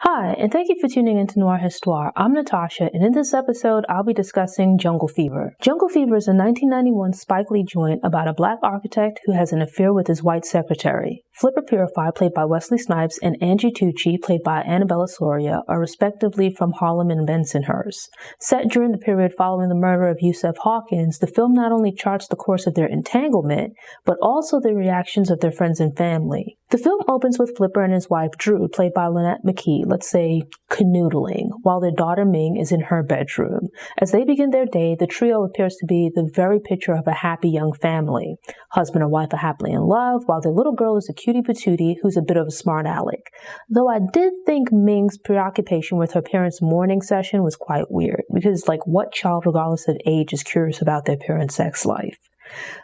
Hi, and thank you for tuning into Noir Histoire. I'm Natasha, and in this episode, I'll be discussing Jungle Fever. Jungle Fever is a 1991 Spike Lee joint about a black architect who has an affair with his white secretary. Flipper Purify, played by Wesley Snipes, and Angie Tucci, played by Annabella Soria, are respectively from Harlem and Bensonhurst. Set during the period following the murder of Yusuf Hawkins, the film not only charts the course of their entanglement, but also the reactions of their friends and family. The film opens with Flipper and his wife, Drew, played by Lynette McKee, let's say, canoodling, while their daughter Ming is in her bedroom. As they begin their day, the trio appears to be the very picture of a happy young family. Husband and wife are happily in love, while their little girl is a cutie patootie who's a bit of a smart aleck. Though I did think Ming's preoccupation with her parents' morning session was quite weird, because, what child, regardless of age, is curious about their parents' sex life?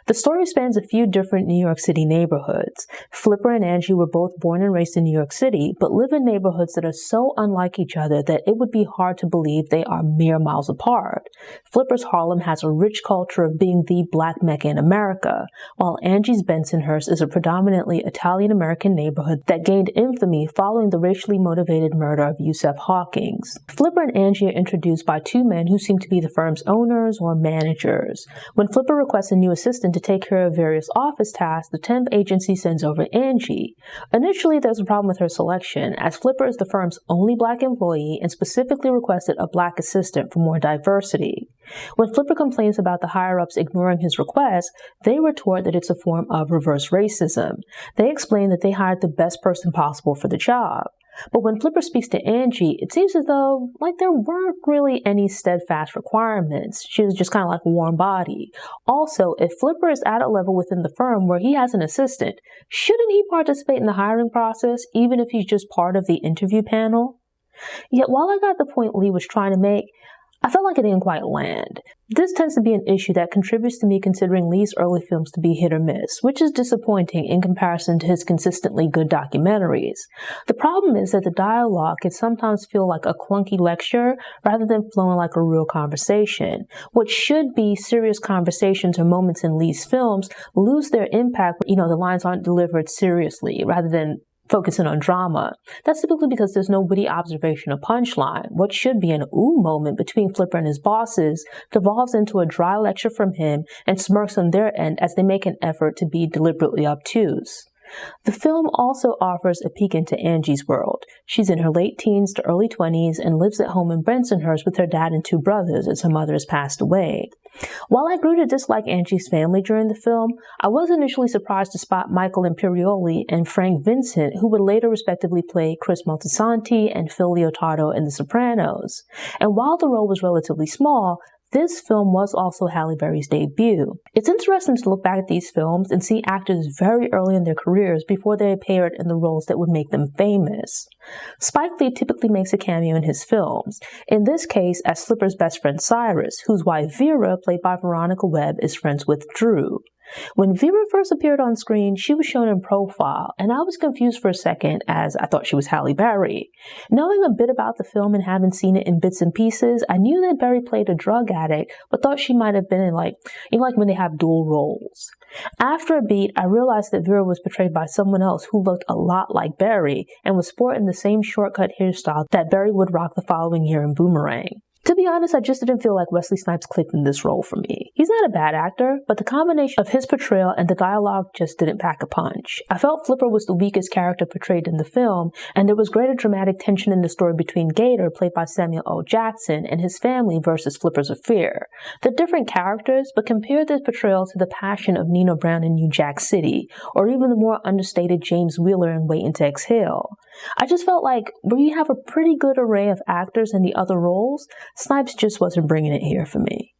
The story spans a few different New York City neighborhoods. Flipper and Angie were both born and raised in New York City, but live in neighborhoods that are so unlike each other that it would be hard to believe they are mere miles apart. Flipper's Harlem has a rich culture of being the Black Mecca in America, while Angie's Bensonhurst is a predominantly Italian-American neighborhood that gained infamy following the racially motivated murder of Yusuf Hawkins. Flipper and Angie are introduced by two men who seem to be the firm's owners or managers. When Flipper requests a new assistant to take care of various office tasks, the temp agency sends over Angie. Initially, there's a problem with her selection, as Flipper is the firm's only black employee and specifically requested a black assistant for more diversity. When Flipper complains about the higher-ups ignoring his request, they retort that it's a form of reverse racism. They explain that they hired the best person possible for the job. But when Flipper speaks to Angie, it seems as though, there weren't really any steadfast requirements. She was just kind of like a warm body. Also, if Flipper is at a level within the firm where he has an assistant, shouldn't he participate in the hiring process, even if he's just part of the interview panel? Yet while I got the point Lee was trying to make, I felt like it didn't quite land. This tends to be an issue that contributes to me considering Lee's early films to be hit or miss, which is disappointing in comparison to his consistently good documentaries. The problem is that the dialogue can sometimes feel like a clunky lecture rather than flowing like a real conversation. What should be serious conversations or moments in Lee's films lose their impact when, the lines aren't delivered seriously rather than focusing on drama. That's typically because there's no witty observation or punchline. What should be an ooh moment between Flipper and his bosses devolves into a dry lecture from him and smirks on their end as they make an effort to be deliberately obtuse. The film also offers a peek into Angie's world. She's in her late teens to early 20s and lives at home in Bensonhurst with her dad and two brothers as her mother has passed away. While I grew to dislike Angie's family during the film, I was initially surprised to spot Michael Imperioli and Frank Vincent, who would later respectively play Chris Moltisanti and Phil Leotardo in The Sopranos. And while the role was relatively small, this film was also Halle Berry's debut. It's interesting to look back at these films and see actors very early in their careers before they appeared in the roles that would make them famous. Spike Lee typically makes a cameo in his films, in this case as Flipper's best friend Cyrus, whose wife Vera, played by Veronica Webb, is friends with Drew. When Vera first appeared on screen, she was shown in profile, and I was confused for a second as I thought she was Halle Berry. Knowing a bit about the film and having seen it in bits and pieces, I knew that Berry played a drug addict, but thought she might have been in when they have dual roles. After a beat, I realized that Vera was portrayed by someone else who looked a lot like Berry and was sporting the same shortcut hairstyle that Berry would rock the following year in Boomerang. To be honest, I just didn't feel like Wesley Snipes clicked in this role for me. He's not a bad actor, but the combination of his portrayal and the dialogue just didn't pack a punch. I felt Flipper was the weakest character portrayed in the film, and there was greater dramatic tension in the story between Gator, played by Samuel L. Jackson, and his family versus Flipper's affair. They're different characters, but compare this portrayal to the passion of Nino Brown in New Jack City, or even the more understated James Wheeler in Waiting to Exhale. I just felt like where you have a pretty good array of actors in the other roles, Snipes just wasn't bringing it here for me.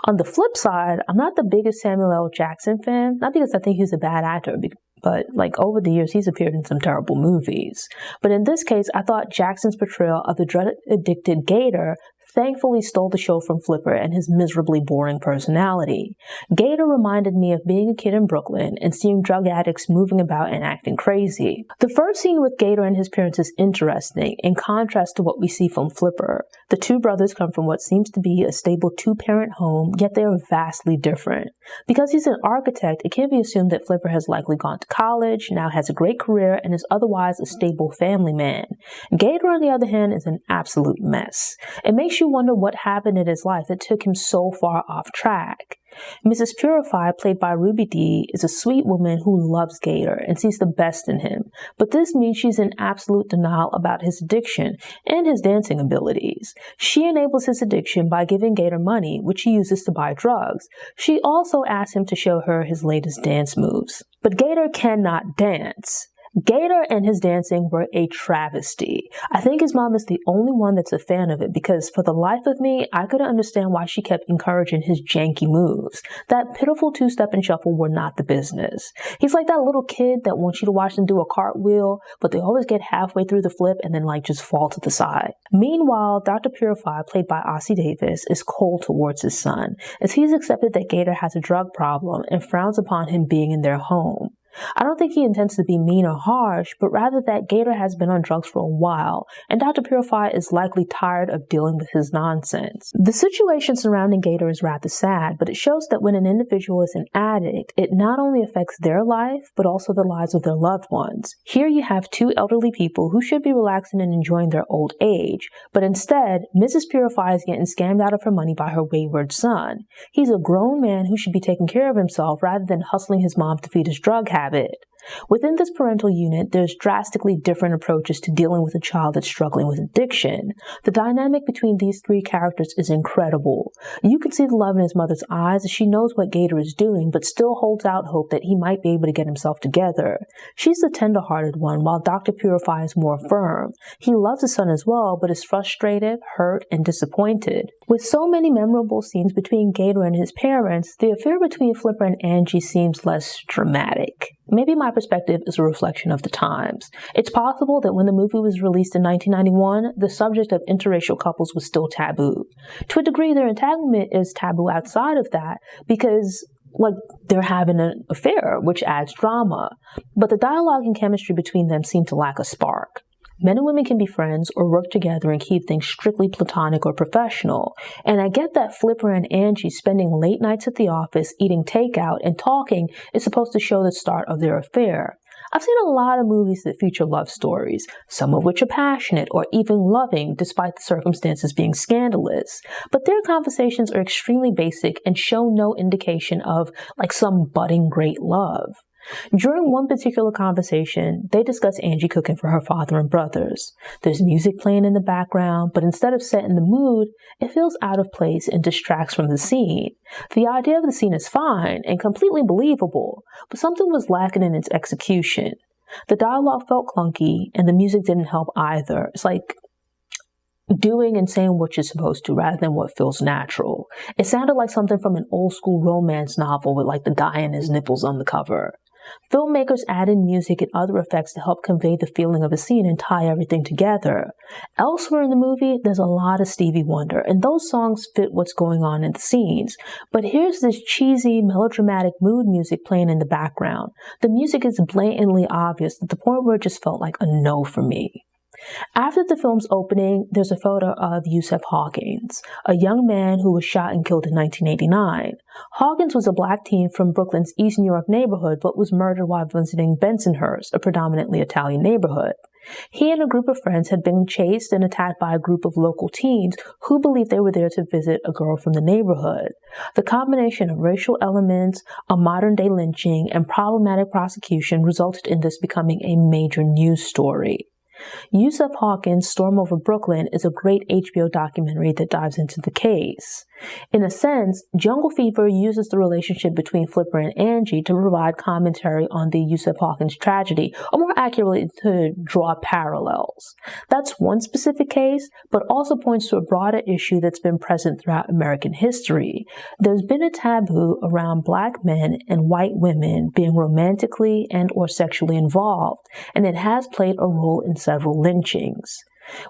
On the flip side, I'm not the biggest Samuel L. Jackson fan, not because I think he's a bad actor, but over the years he's appeared in some terrible movies. But in this case, I thought Jackson's portrayal of the drug-addicted Gator thankfully stole the show from Flipper and his miserably boring personality. Gator reminded me of being a kid in Brooklyn and seeing drug addicts moving about and acting crazy. The first scene with Gator and his parents is interesting, in contrast to what we see from Flipper. The two brothers come from what seems to be a stable two-parent home, yet they are vastly different. Because he's an architect, it can be assumed that Flipper has likely gone to college, now has a great career, and is otherwise a stable family man. Gator, on the other hand, is an absolute mess. It makes you wonder what happened in his life that took him so far off track. Mrs. Purify, played by Ruby Dee, is a sweet woman who loves Gator and sees the best in him, but this means she's in absolute denial about his addiction and his dancing abilities. She enables his addiction by giving Gator money, which he uses to buy drugs. She also asks him to show her his latest dance moves. But Gator cannot dance. Gator and his dancing were a travesty. I think his mom is the only one that's a fan of it because for the life of me, I couldn't understand why she kept encouraging his janky moves. That pitiful two-step and shuffle were not the business. He's like that little kid that wants you to watch them do a cartwheel, but they always get halfway through the flip and then just fall to the side. Meanwhile, Dr. Purify, played by Ossie Davis, is cold towards his son as he's accepted that Gator has a drug problem and frowns upon him being in their home. I don't think he intends to be mean or harsh, but rather that Gator has been on drugs for a while, and Dr. Purify is likely tired of dealing with his nonsense. The situation surrounding Gator is rather sad, but it shows that when an individual is an addict, it not only affects their life, but also the lives of their loved ones. Here you have two elderly people who should be relaxing and enjoying their old age, but instead, Mrs. Purify is getting scammed out of her money by her wayward son. He's a grown man who should be taking care of himself rather than hustling his mom to feed his drug habit. Within this parental unit, there's drastically different approaches to dealing with a child that's struggling with addiction. The dynamic between these three characters is incredible. You can see the love in his mother's eyes as she knows what Gator is doing, but still holds out hope that he might be able to get himself together. She's the tender-hearted one, while Dr. Purify is more firm. He loves his son as well, but is frustrated, hurt, and disappointed. With so many memorable scenes between Gator and his parents, the affair between Flipper and Angie seems less dramatic. Maybe my perspective is a reflection of the times. It's possible that when the movie was released in 1991, the subject of interracial couples was still taboo. To a degree, their entanglement is taboo outside of that because they're having an affair, which adds drama. But the dialogue and chemistry between them seem to lack a spark. Men and women can be friends or work together and keep things strictly platonic or professional. And I get that Flipper and Angie spending late nights at the office, eating takeout, and talking is supposed to show the start of their affair. I've seen a lot of movies that feature love stories, some of which are passionate or even loving despite the circumstances being scandalous. But their conversations are extremely basic and show no indication of some budding great love. During one particular conversation, they discuss Angie cooking for her father and brothers. There's music playing in the background, but instead of setting the mood, it feels out of place and distracts from the scene. The idea of the scene is fine and completely believable, but something was lacking in its execution. The dialogue felt clunky, and the music didn't help either. It's like doing and saying what you're supposed to rather than what feels natural. It sounded like something from an old school romance novel with the guy and his nipples on the cover. Filmmakers added music and other effects to help convey the feeling of a scene and tie everything together. Elsewhere in the movie, there's a lot of Stevie Wonder, and those songs fit what's going on in the scenes. But here's this cheesy, melodramatic mood music playing in the background. The music is blatantly obvious to the point where it just felt like a no for me. After the film's opening, there's a photo of Yusef Hawkins, a young man who was shot and killed in 1989. Hawkins was a black teen from Brooklyn's East New York neighborhood, but was murdered while visiting Bensonhurst, a predominantly Italian neighborhood. He and a group of friends had been chased and attacked by a group of local teens who believed they were there to visit a girl from the neighborhood. The combination of racial elements, a modern-day lynching, and problematic prosecution resulted in this becoming a major news story. Yusef Hawkins' Storm Over Brooklyn is a great HBO documentary that dives into the case. In a sense, Jungle Fever uses the relationship between Flipper and Angie to provide commentary on the Yusef Hawkins tragedy, or more accurately, to draw parallels. That's one specific case, but also points to a broader issue that's been present throughout American history. There's been a taboo around black men and white women being romantically and or sexually involved, and it has played a role in several lynchings.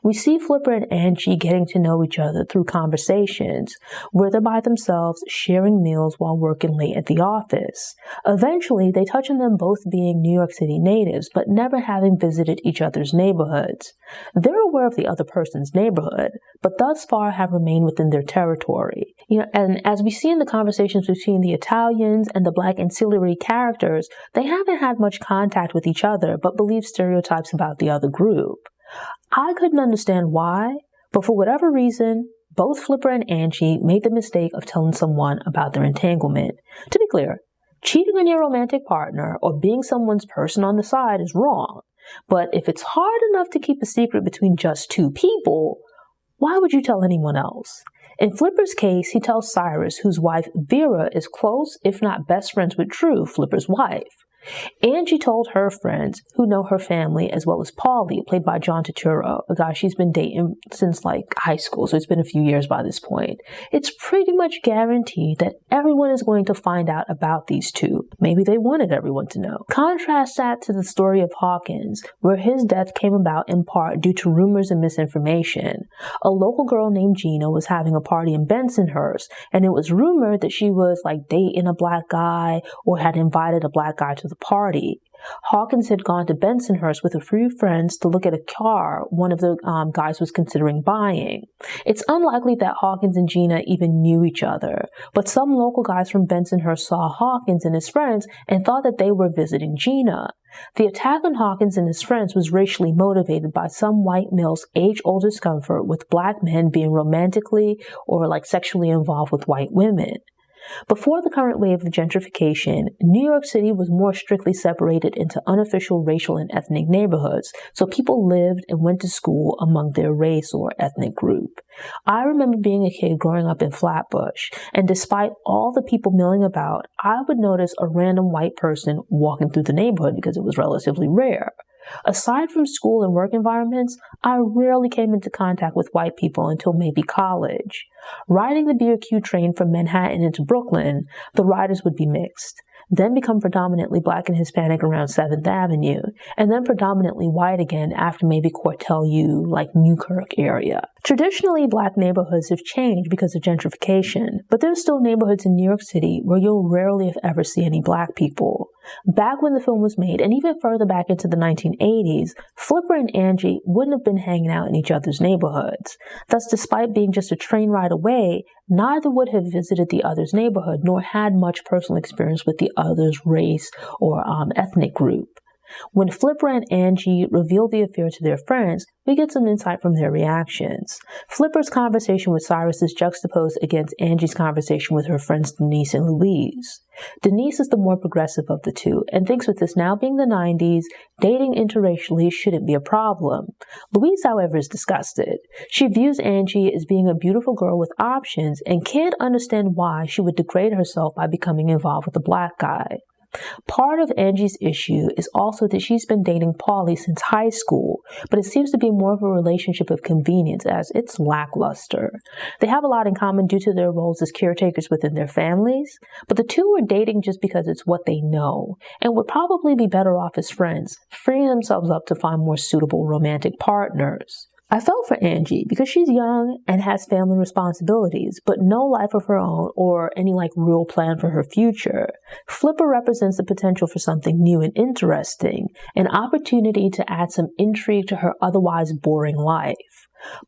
We see Flipper and Angie getting to know each other through conversations, where they're by themselves sharing meals while working late at the office. Eventually, they touch on them both being New York City natives, but never having visited each other's neighborhoods. They're aware of the other person's neighborhood, but thus far have remained within their territory. And as we see in the conversations between the Italians and the Black ancillary characters, they haven't had much contact with each other, but believe stereotypes about the other group. I couldn't understand why, but for whatever reason, both Flipper and Angie made the mistake of telling someone about their entanglement. To be clear, cheating on your romantic partner or being someone's person on the side is wrong. But if it's hard enough to keep a secret between just two people, why would you tell anyone else? In Flipper's case, he tells Cyrus, whose wife Vera is close, if not best friends with Drew, Flipper's wife. Angie told her friends, who know her family, as well as Paulie, played by John Turturro, a guy she's been dating since high school, so it's been a few years by this point. It's pretty much guaranteed that everyone is going to find out about these two. Maybe they wanted everyone to know. Contrast that to the story of Hawkins, where his death came about in part due to rumors and misinformation. A local girl named Gina was having a party in Bensonhurst, and it was rumored that she was dating a black guy or had invited a black guy to the party. Hawkins had gone to Bensonhurst with a few friends to look at a car one of the guys was considering buying. It's unlikely that Hawkins and Gina even knew each other, but some local guys from Bensonhurst saw Hawkins and his friends and thought that they were visiting Gina. The attack on Hawkins and his friends was racially motivated by some white males' age-old discomfort with black men being romantically or sexually involved with white women. Before the current wave of gentrification, New York City was more strictly separated into unofficial racial and ethnic neighborhoods, so people lived and went to school among their race or ethnic group. I remember being a kid growing up in Flatbush, and despite all the people milling about, I would notice a random white person walking through the neighborhood because it was relatively rare. Aside from school and work environments, I rarely came into contact with white people until maybe college. Riding the BQ train from Manhattan into Brooklyn, the riders would be mixed, then become predominantly black and Hispanic around 7th Avenue, and then predominantly white again after maybe Cortell U, Newkirk area. Traditionally, black neighborhoods have changed because of gentrification, but there's still neighborhoods in New York City where you'll rarely if ever see any black people. Back when the film was made, and even further back into the 1980s, Flipper and Angie wouldn't have been hanging out in each other's neighborhoods. Thus, despite being just a train ride away, neither would have visited the other's neighborhood nor had much personal experience with the other's race or ethnic group. When Flipper and Angie reveal the affair to their friends, we get some insight from their reactions. Flipper's conversation with Cyrus is juxtaposed against Angie's conversation with her friends Denise and Louise. Denise is the more progressive of the two and thinks with this now being the 90s, dating interracially shouldn't be a problem. Louise, however, is disgusted. She views Angie as being a beautiful girl with options and can't understand why she would degrade herself by becoming involved with a black guy. Part of Angie's issue is also that she's been dating Paulie since high school, but it seems to be more of a relationship of convenience as it's lackluster. They have a lot in common due to their roles as caretakers within their families, but the two are dating just because it's what they know, and would probably be better off as friends, freeing themselves up to find more suitable romantic partners. I felt for Angie because she's young and has family responsibilities, but no life of her own or any real plan for her future. Flipper represents the potential for something new and interesting, an opportunity to add some intrigue to her otherwise boring life.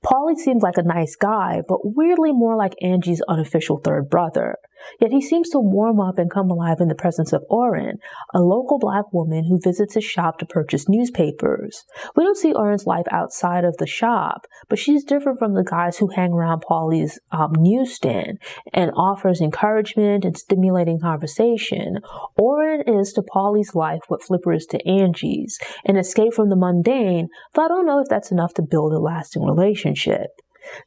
Paulie seems like a nice guy, but weirdly more like Angie's unofficial third brother. Yet he seems to warm up and come alive in the presence of Oren, a local black woman who visits his shop to purchase newspapers. We don't see Oren's life outside of the shop, but she's different from the guys who hang around Paulie's newsstand and offers encouragement and stimulating conversation. Oren is to Paulie's life what Flipper is to Angie's, an escape from the mundane, though I don't know if that's enough to build a lasting relationship.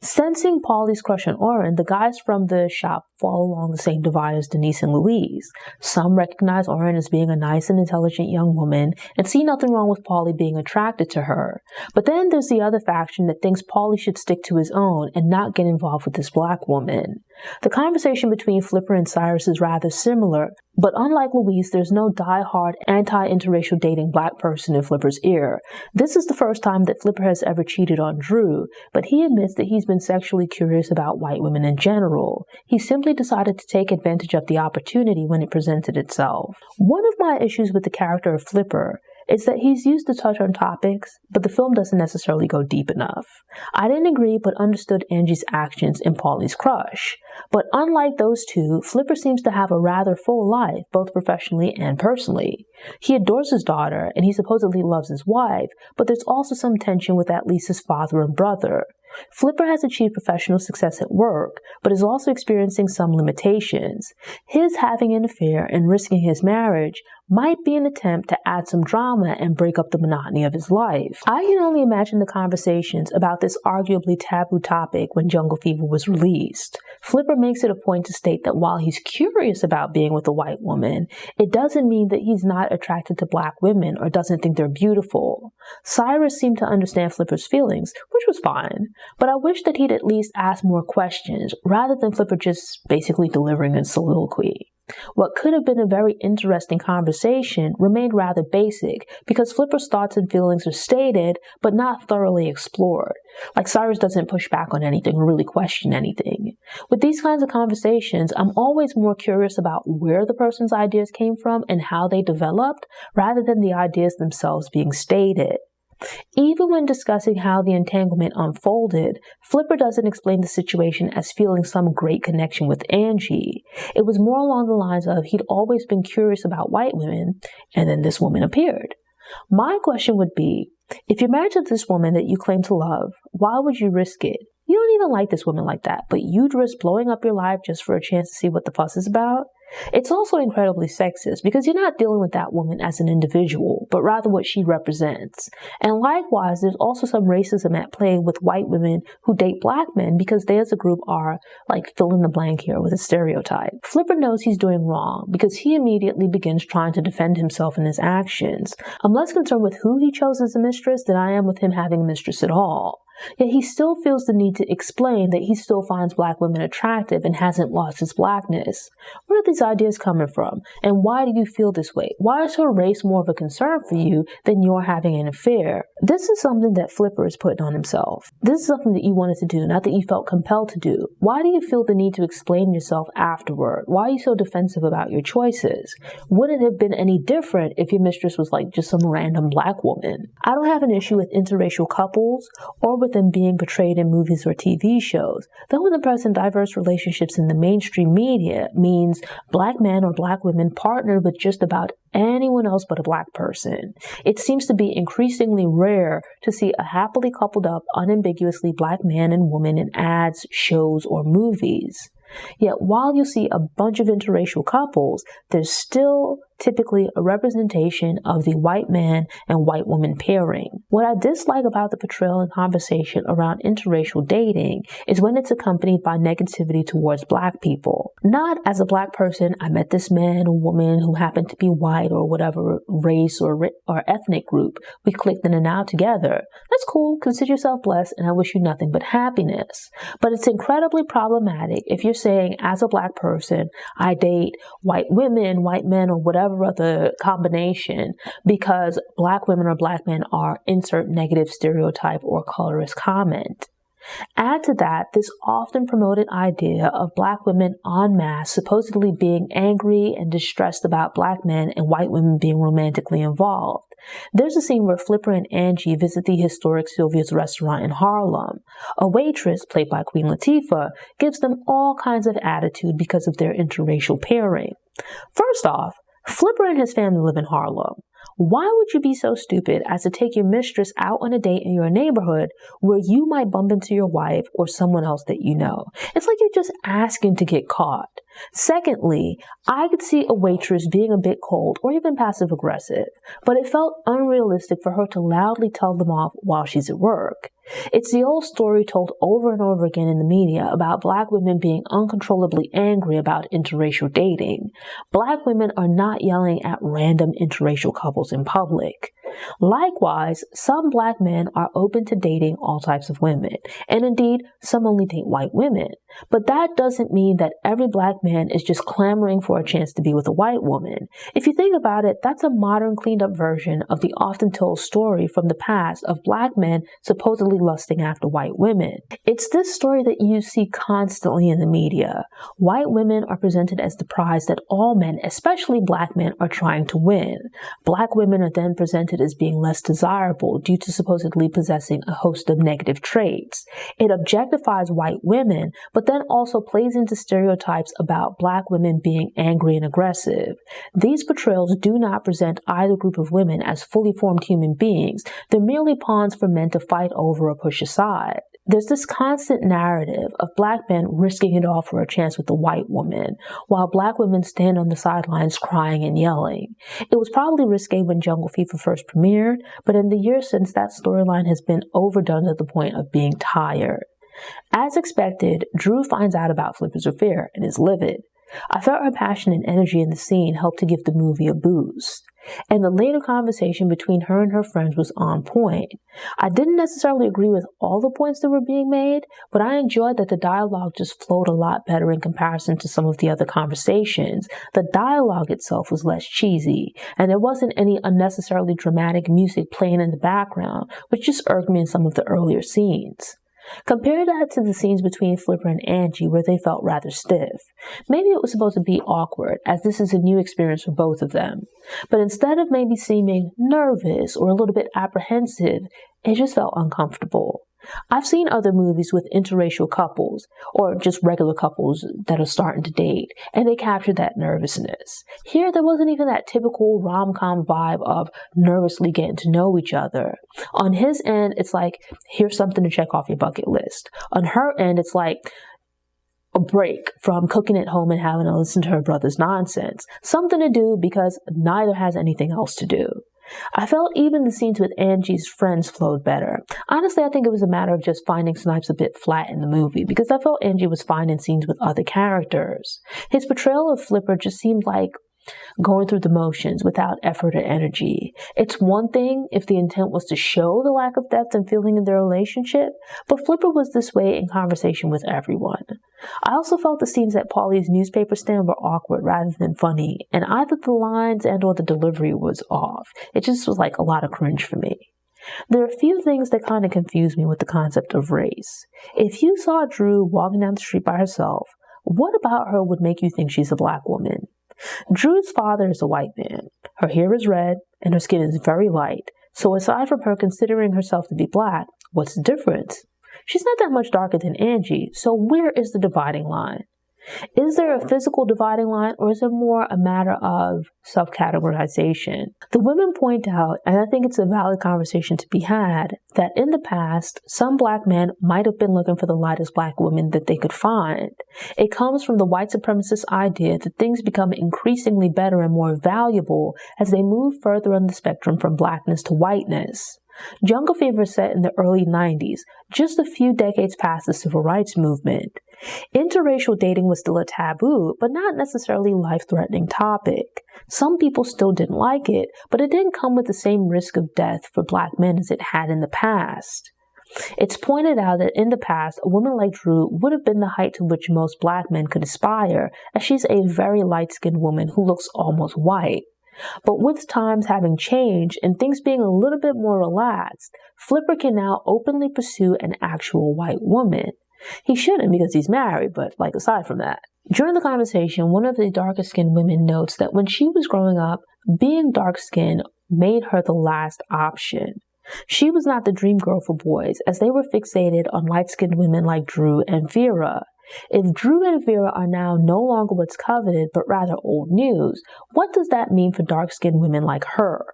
Sensing Paulie's crush on Oren, the guys from the shop fall along the same divide as Denise and Louise. Some recognize Oren as being a nice and intelligent young woman and see nothing wrong with Paulie being attracted to her. But then there's the other faction that thinks Paulie should stick to his own and not get involved with this black woman. The conversation between Flipper and Cyrus is rather similar, but unlike Louise, there's no die-hard anti-interracial dating black person in Flipper's ear. This is the first time that Flipper has ever cheated on Drew, but he admits that he's been sexually curious about white women in general. He simply decided to take advantage of the opportunity when it presented itself. One of my issues with the character of Flipper is that he's used to touch on topics, but the film doesn't necessarily go deep enough. I didn't agree but understood Angie's actions in Paulie's crush. But unlike those two, Flipper seems to have a rather full life, both professionally and personally. He adores his daughter, and he supposedly loves his wife, but there's also some tension with at least his father and brother. Flipper has achieved professional success at work, but is also experiencing some limitations. His having an affair and risking his marriage might be an attempt to add some drama and break up the monotony of his life. I can only imagine the conversations about this arguably taboo topic when Jungle Fever was released. Flipper makes it a point to state that while he's curious about being with a white woman, it doesn't mean that he's not attracted to black women or doesn't think they're beautiful. Cyrus seemed to understand Flipper's feelings, which was fine, but I wish that he'd at least ask more questions rather than Flipper just basically delivering a soliloquy. What could have been a very interesting conversation remained rather basic because Flipper's thoughts and feelings are stated but not thoroughly explored. Like Cyrus doesn't push back on anything or really question anything. With these kinds of conversations, I'm always more curious about where the person's ideas came from and how they developed rather than the ideas themselves being stated. Even when discussing how the entanglement unfolded, Flipper doesn't explain the situation as feeling some great connection with Angie. It was more along the lines of he'd always been curious about white women, and then this woman appeared. My question would be, if you're married to this woman that you claim to love, why would you risk it? You don't even like this woman like that, but you'd risk blowing up your life just for a chance to see what the fuss is about? It's also incredibly sexist because you're not dealing with that woman as an individual, but rather what she represents. And likewise, there's also some racism at play with white women who date black men because they as a group are, like, fill in the blank here with a stereotype. Flipper knows he's doing wrong because he immediately begins trying to defend himself in his actions. I'm less concerned with who he chose as a mistress than I am with him having a mistress at all. Yet he still feels the need to explain that he still finds black women attractive and hasn't lost his blackness. Where are these ideas coming from? And why do you feel this way? Why is her race more of a concern for you than you're having an affair? This is something that Flipper is putting on himself. This is something that you wanted to do, not that you felt compelled to do. Why do you feel the need to explain yourself afterward? Why are you so defensive about your choices? Would it have been any different if your mistress was like just some random black woman? I don't have an issue with interracial couples or with them being portrayed in movies or TV shows. Though in the present, diverse relationships in the mainstream media means black men or black women partner with just about anyone else but a black person. It seems to be increasingly rare to see a happily coupled up, unambiguously black man and woman in ads, shows, or movies. Yet while you see a bunch of interracial couples, there's still typically a representation of the white man and white woman pairing. What I dislike about the portrayal and conversation around interracial dating is when it's accompanied by negativity towards black people. Not as a black person, I met this man or woman who happened to be white or whatever race or ethnic group. We clicked in and out together. That's cool. Consider yourself blessed and I wish you nothing but happiness. But it's incredibly problematic if you're saying as a black person, I date white women, white men, or whatever other combination because black women or black men are insert negative stereotype or colorist comment. Add to that this often promoted idea of black women en masse supposedly being angry and distressed about black men and white women being romantically involved. There's a scene where Flipper and Angie visit the historic Sylvia's restaurant in Harlem. A waitress, played by Queen Latifah, gives them all kinds of attitude because of their interracial pairing. First off, Flipper and his family live in Harlem. Why would you be so stupid as to take your mistress out on a date in your neighborhood where you might bump into your wife or someone else that you know? It's like you're just asking to get caught. Secondly, I could see a waitress being a bit cold or even passive-aggressive, but it felt unrealistic for her to loudly tell them off while she's at work. It's the old story told over and over again in the media about black women being uncontrollably angry about interracial dating. Black women are not yelling at random interracial couples in public. Likewise, some black men are open to dating all types of women, and indeed, some only date white women. But that doesn't mean that every black man is just clamoring for a chance to be with a white woman. If you think about it, that's a modern cleaned up version of the often told story from the past of black men supposedly lusting after white women. It's this story that you see constantly in the media. White women are presented as the prize that all men, especially black men, are trying to win. Black women are then presented as being less desirable due to supposedly possessing a host of negative traits. It objectifies white women, but then also plays into stereotypes about black women being angry and aggressive. These portrayals do not present either group of women as fully formed human beings. They're merely pawns for men to fight over or push aside. There's this constant narrative of black men risking it all for a chance with a white woman, while black women stand on the sidelines crying and yelling. It was probably risque when Jungle Fever first premiered, but in the years since, that storyline has been overdone to the point of being tired. As expected, Drew finds out about Flipper's affair and is livid. I felt her passion and energy in the scene helped to give the movie a boost. And the later conversation between her and her friends was on point. I didn't necessarily agree with all the points that were being made, but I enjoyed that the dialogue just flowed a lot better in comparison to some of the other conversations. The dialogue itself was less cheesy, and there wasn't any unnecessarily dramatic music playing in the background, which just irked me in some of the earlier scenes. Compare that to the scenes between Flipper and Angie where they felt rather stiff. Maybe it was supposed to be awkward, as this is a new experience for both of them. But instead of maybe seeming nervous or a little bit apprehensive, it just felt uncomfortable. I've seen other movies with interracial couples, or just regular couples that are starting to date, and they captured that nervousness. Here, there wasn't even that typical rom-com vibe of nervously getting to know each other. On his end, it's like, here's something to check off your bucket list. On her end, it's like a break from cooking at home and having to listen to her brother's nonsense. Something to do because neither has anything else to do. I felt even the scenes with Angie's friends flowed better. Honestly, I think it was a matter of just finding Snipes a bit flat in the movie, because I felt Angie was fine in scenes with other characters. His portrayal of Flipper just seemed like going through the motions without effort or energy. It's one thing if the intent was to show the lack of depth and feeling in their relationship, but Flipper was this way in conversation with everyone. I also felt the scenes at Paulie's newspaper stand were awkward rather than funny, and either the lines and or the delivery was off. It just was like a lot of cringe for me. There are a few things that kind of confuse me with the concept of race. If you saw Drew walking down the street by herself, what about her would make you think she's a black woman? Drew's father is a white man. Her hair is red, and her skin is very light. So aside from her considering herself to be black, what's the difference? She's not that much darker than Angie, so where is the dividing line? Is there a physical dividing line, or is it more a matter of self-categorization? The women point out, and I think it's a valid conversation to be had, that in the past, some black men might have been looking for the lightest black woman that they could find. It comes from the white supremacist idea that things become increasingly better and more valuable as they move further on the spectrum from blackness to whiteness. Jungle Fever is set in the early 90s, just a few decades past the civil rights movement. Interracial dating was still a taboo, but not necessarily a life-threatening topic. Some people still didn't like it, but it didn't come with the same risk of death for black men as it had in the past. It's pointed out that in the past, a woman like Drew would have been the height to which most black men could aspire, as she's a very light-skinned woman who looks almost white. But with times having changed and things being a little bit more relaxed, Flipper can now openly pursue an actual white woman. He shouldn't because he's married, but aside from that. During the conversation, one of the darker-skinned women notes that when she was growing up, being dark-skinned made her the last option. She was not the dream girl for boys, as they were fixated on light-skinned women like Drew and Vera. If Drew and Vera are now no longer what's coveted, but rather old news, what does that mean for dark-skinned women like her?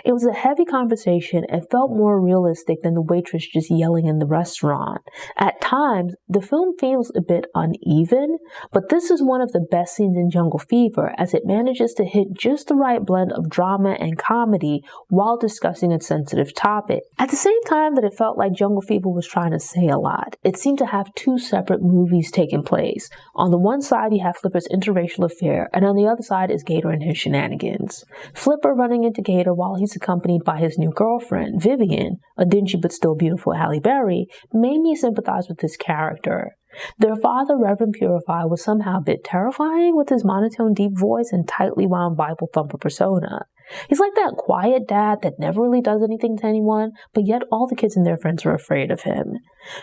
It was a heavy conversation and felt more realistic than the waitress just yelling in the restaurant. At times, the film feels a bit uneven, but this is one of the best scenes in Jungle Fever as it manages to hit just the right blend of drama and comedy while discussing a sensitive topic. At the same time that it felt like Jungle Fever was trying to say a lot, it seemed to have two separate movies taking place. On the one side, you have Flipper's interracial affair, and on the other side is Gator and his shenanigans. Flipper running into Gator while while he's accompanied by his new girlfriend, Vivian, a dingy but still beautiful Halle Berry, made me sympathize with this character. Their father, Reverend Purify, was somehow a bit terrifying with his monotone deep voice and tightly wound Bible thumper persona. He's like that quiet dad that never really does anything to anyone, but yet all the kids and their friends are afraid of him.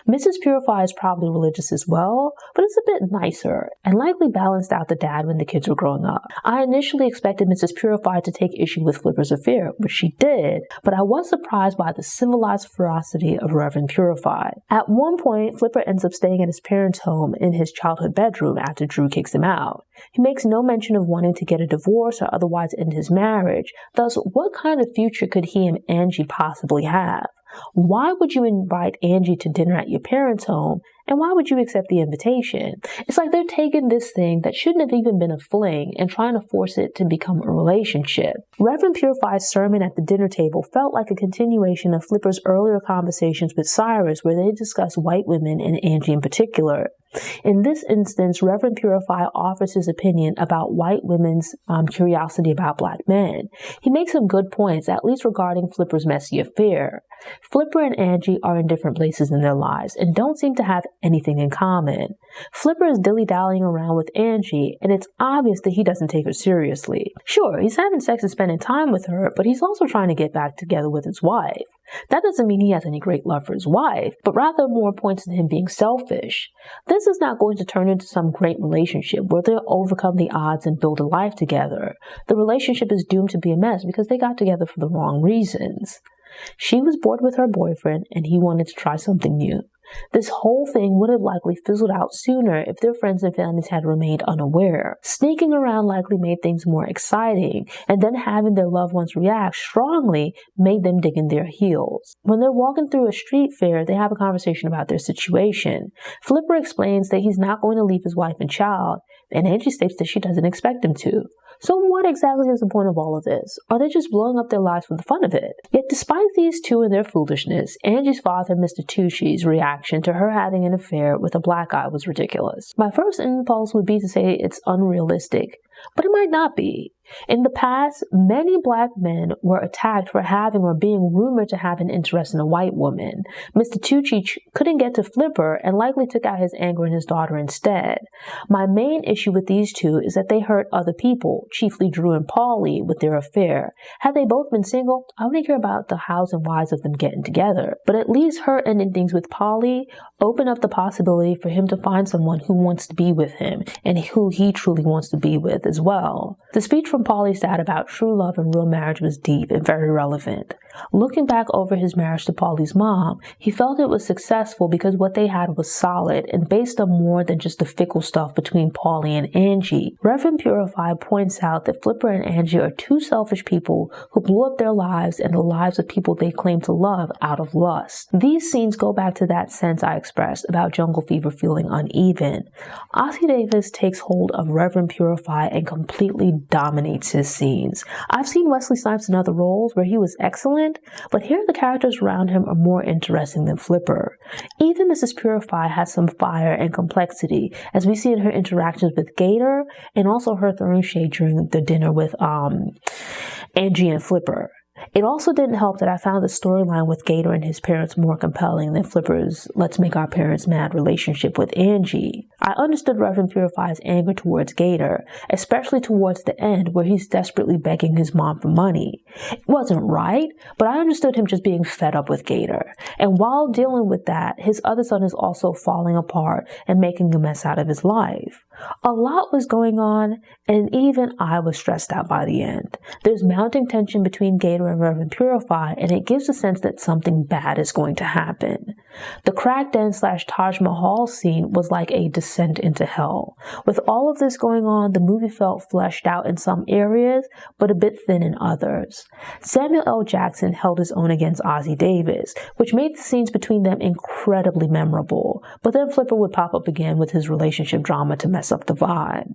Mrs. Purify is probably religious as well, but it's a bit nicer, and likely balanced out the dad when the kids were growing up. I initially expected Mrs. Purify to take issue with Flipper's affair, which she did, but I was surprised by the civilized ferocity of Reverend Purify. At one point, Flipper ends up staying at his parents' home in his childhood bedroom after Drew kicks him out. He makes no mention of wanting to get a divorce or otherwise end his marriage. Thus, what kind of future could he and Angie possibly have? Why would you invite Angie to dinner at your parents' home, and why would you accept the invitation? It's like they're taking this thing that shouldn't have even been a fling and trying to force it to become a relationship. Reverend Purify's sermon at the dinner table felt like a continuation of Flipper's earlier conversations with Cyrus, where they discussed white women and Angie in particular. In this instance, Reverend Purify offers his opinion about white women's curiosity about black men. He makes some good points, at least regarding Flipper's messy affair. Flipper and Angie are in different places in their lives and don't seem to have anything in common. Flipper is dilly-dallying around with Angie, and it's obvious that he doesn't take her seriously. Sure, he's having sex and spending time with her, but he's also trying to get back together with his wife. That doesn't mean he has any great love for his wife, but rather more points to him being selfish. This is not going to turn into some great relationship where they'll overcome the odds and build a life together. The relationship is doomed to be a mess because they got together for the wrong reasons. She was bored with her boyfriend, and he wanted to try something new. This whole thing would have likely fizzled out sooner if their friends and families had remained unaware. Sneaking around likely made things more exciting, and then having their loved ones react strongly made them dig in their heels. When they're walking through a street fair, they have a conversation about their situation. Flipper explains that he's not going to leave his wife and child, and Angie states that she doesn't expect him to. So what exactly is the point of all of this? Are they just blowing up their lives for the fun of it? Yet despite these two and their foolishness, Angie's father, Mr. Tucci's reaction to her having an affair with a black guy was ridiculous. My first impulse would be to say it's unrealistic, but it might not be. In the past, many black men were attacked for having or being rumored to have an interest in a white woman. Mr. Tucci couldn't get to Flipper and likely took out his anger in his daughter instead. My main issue with these two is that they hurt other people, chiefly Drew and Paulie, with their affair. Had they both been single, I wouldn't care about the hows and whys of them getting together. But at least her ending things with Paulie open up the possibility for him to find someone who wants to be with him and who he truly wants to be with as well. The speech from Paulie's dad about true love and real marriage was deep and very relevant. Looking back over his marriage to Paulie's mom, he felt it was successful because what they had was solid and based on more than just the fickle stuff between Paulie and Angie. Reverend Purify points out that Flipper and Angie are two selfish people who blew up their lives and the lives of people they claim to love out of lust. These scenes go back to that sense I expressed about Jungle Fever feeling uneven. Ossie Davis takes hold of Reverend Purify and completely dominates his scenes. I've seen Wesley Snipes in other roles where he was excellent, but here the characters around him are more interesting than Flipper. Even Mrs. Purify has some fire and complexity, as we see in her interactions with Gator and also her throwing shade during the dinner with Angie and Flipper. It also didn't help that I found the storyline with Gator and his parents more compelling than Flipper's let's make our parents mad relationship with Angie. I understood Reverend Purify's anger towards Gator, especially towards the end where he's desperately begging his mom for money. It wasn't right, but I understood him just being fed up with Gator. And while dealing with that, his other son is also falling apart and making a mess out of his life. A lot was going on, and even I was stressed out by the end. There's mounting tension between Gator and Reverend Purify, and it gives a sense that something bad is going to happen. The crack den / Taj Mahal scene was like a descent into hell. With all of this going on, the movie felt fleshed out in some areas, but a bit thin in others. Samuel L. Jackson held his own against Ossie Davis, which made the scenes between them incredibly memorable, but then Flipper would pop up again with his relationship drama to mess up the vibe.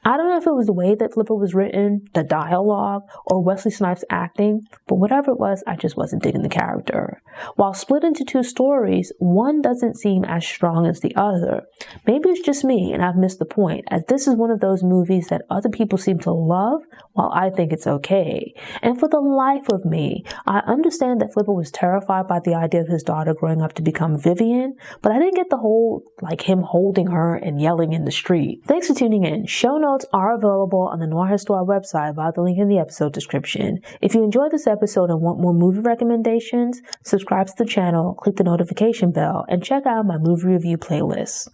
I don't know if it was the way that Flipper was written, the dialogue, or Wesley Snipes' acting, but whatever it was, I just wasn't digging the character. While split into two stories, one doesn't seem as strong as the other. Maybe it's just me and I've missed the point, as this is one of those movies that other people seem to love while I think it's okay. And for the life of me, I understand that Flipper was terrified by the idea of his daughter growing up to become Vivian, but I didn't get the whole, him holding her and yelling in the street. Thanks for tuning in. Show notes are available on the Noir Histoire website via the link in the episode description. If you enjoyed this episode and want more movie recommendations, subscribe to the channel, click the notification bell, and check out my movie review playlist.